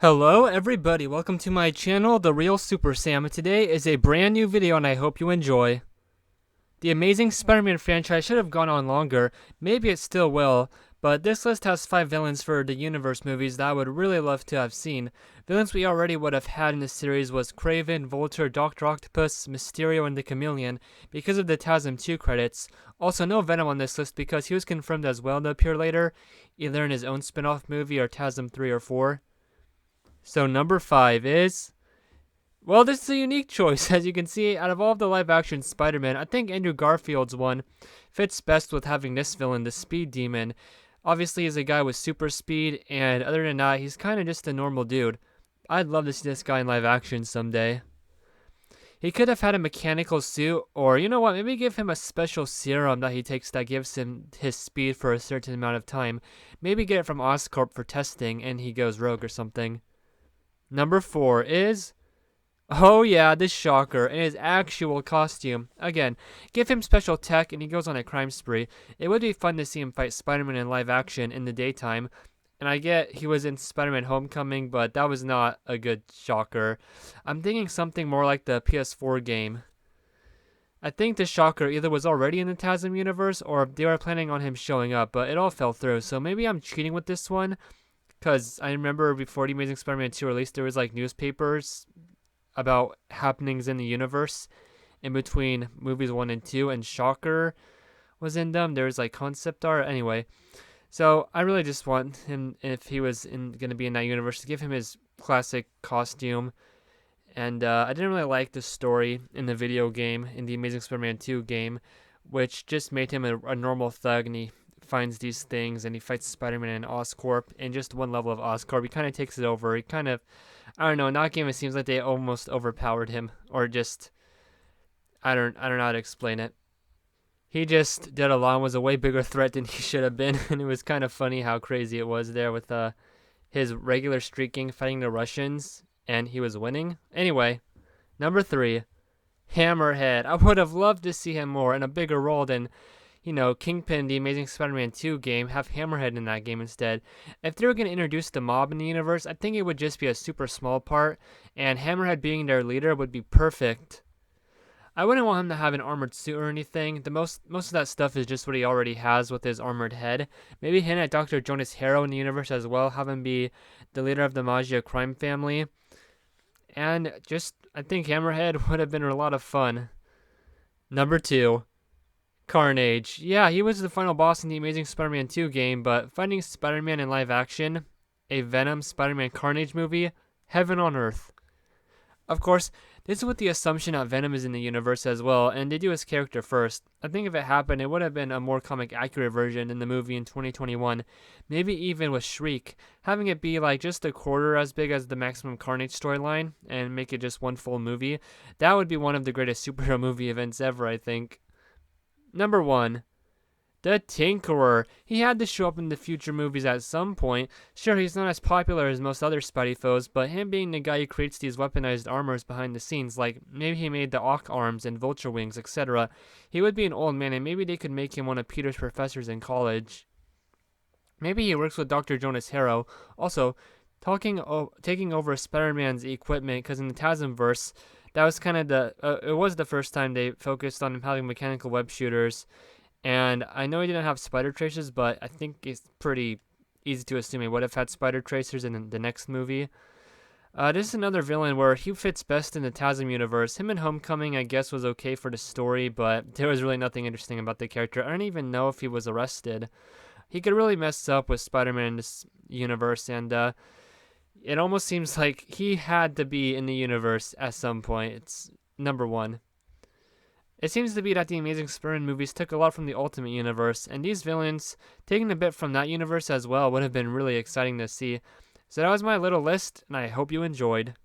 Hello everybody, welcome to my channel, The Real Super Sam. Today is a brand new video and I hope you enjoy. The Amazing Spider-Man franchise should have gone on longer, maybe it still will, but this list has 5 villains for the Universe movies that I would really love to have seen. Villains we already would have had in the series was Kraven, Vulture, Dr. Octopus, Mysterio, and the Chameleon because of the TASM 2 credits. Also no Venom on this list because he was confirmed as well to appear later, either in his own spin-off movie or TASM 3 or 4. So number 5 is, well, this is a unique choice. As you can see, out of all of the live-action Spider-Man, I think Andrew Garfield's one fits best with having this villain, the Speed Demon. Obviously, he's a guy with super speed, and other than that, he's kind of just a normal dude. I'd love to see this guy in live action someday. He could have had a mechanical suit, or you know what, maybe give him a special serum that he takes that gives him his speed for a certain amount of time. Maybe get it from Oscorp for testing, and he goes rogue or something. Number 4 is, oh yeah, this Shocker in his actual costume. Again, give him special tech and he goes on a crime spree. It would be fun to see him fight Spider-Man in live action in the daytime. And I get he was in Spider-Man Homecoming, but that was not a good Shocker. I'm thinking something more like the PS4 game. I think the Shocker either was already in the TASM universe or they were planning on him showing up, but it all fell through. So maybe I'm cheating with this one. Because I remember before The Amazing Spider-Man 2 released, there was like newspapers about happenings in the universe in between movies 1 and 2, and Shocker was in them. There was like concept art. Anyway, so I really just want him, if he was going to be in that universe, to give him his classic costume. And I didn't really like the story in the video game, in the Amazing Spider-Man 2 game, which just made him a normal thug, and he finds these things and he fights Spider-Man and Oscorp in just one level of Oscorp. He kind of takes it over. He kind of, I don't know, in that game it seems like they almost overpowered him, or just, I don't know how to explain it. He just did a lot, was a way bigger threat than he should have been, and it was kind of funny how crazy it was there with his regular streaking fighting the Russians, and he was winning. Anyway, number 3, Hammerhead. I would have loved to see him more in a bigger role than Kingpin, the Amazing Spider-Man 2 game, have Hammerhead in that game instead. If they were going to introduce the mob in the universe, I think it would just be a super small part, and Hammerhead being their leader would be perfect. I wouldn't want him to have an armored suit or anything. Most of that stuff is just what he already has with his armored head. Maybe hint at Dr. Jonas Harrow in the universe as well, have him be the leader of the Maggia crime family. And just, I think Hammerhead would have been a lot of fun. Number 2. Carnage. Yeah, he was the final boss in the Amazing Spider-Man 2 game, but fighting Spider-Man in live action, a Venom Spider-Man Carnage movie, heaven on earth. Of course, this is with the assumption that Venom is in the universe as well, and they do his character first. I think if it happened, it would have been a more comic accurate version in the movie in 2021, maybe even with Shriek, having it be like just a quarter as big as the Maximum Carnage storyline, and make it just one full movie. That would be one of the greatest superhero movie events ever, I think. Number 1, the Tinkerer. He had to show up in the future movies at some point. Sure, he's not as popular as most other Spidey foes, but him being the guy who creates these weaponized armors behind the scenes, like maybe he made the Ock arms and Vulture wings, etc. He would be an old man, and maybe they could make him one of Peter's professors in college. Maybe he works with Dr. Jonas Harrow. Also, taking over Spider-Man's equipment, because in the TASMverse, that was kind of it was the first time they focused on having mechanical web shooters. And I know he didn't have spider tracers, but I think it's pretty easy to assume he would have had spider tracers in the next movie. This is another villain where he fits best in the TASM universe. Him in Homecoming, I guess, was okay for the story, but there was really nothing interesting about the character. I don't even know if he was arrested. He could really mess up with Spider-Man in this universe, and it almost seems like he had to be in the universe at some point. It's number 1. It seems to be that the Amazing Spider-Man movies took a lot from the Ultimate Universe, and these villains, taking a bit from that universe as well, would have been really exciting to see. So that was my little list, and I hope you enjoyed.